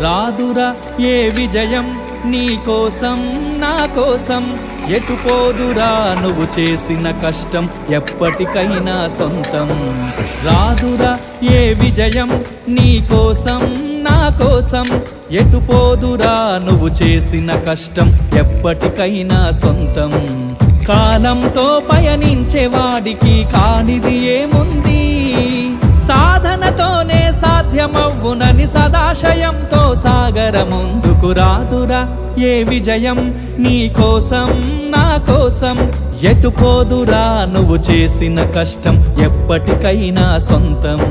రాదురా ఏ విజయం నీ కోసం నా కోసం, ఎటు పోదురా నువ్వు చేసిన కష్టం ఎప్పటికైనా సొంతం. రాదురా ఏ విజయం నీ కోసం నా కోసం, ఎటు పోదురా నువ్వు చేసిన కష్టం ఎప్పటికైనా సొంతం. కాలంతో పయనించే వాడికి కానిది ఏముంది, సాధనతోనే సాధ్యమవ్వునని సదాశయంతో సాగర ముందుకు. రాదురా ఏ విజయం నీ కోసం నా కోసం, ఎటు పోదురా నువ్వు చేసిన కష్టం ఎప్పటికైనా సొంతం.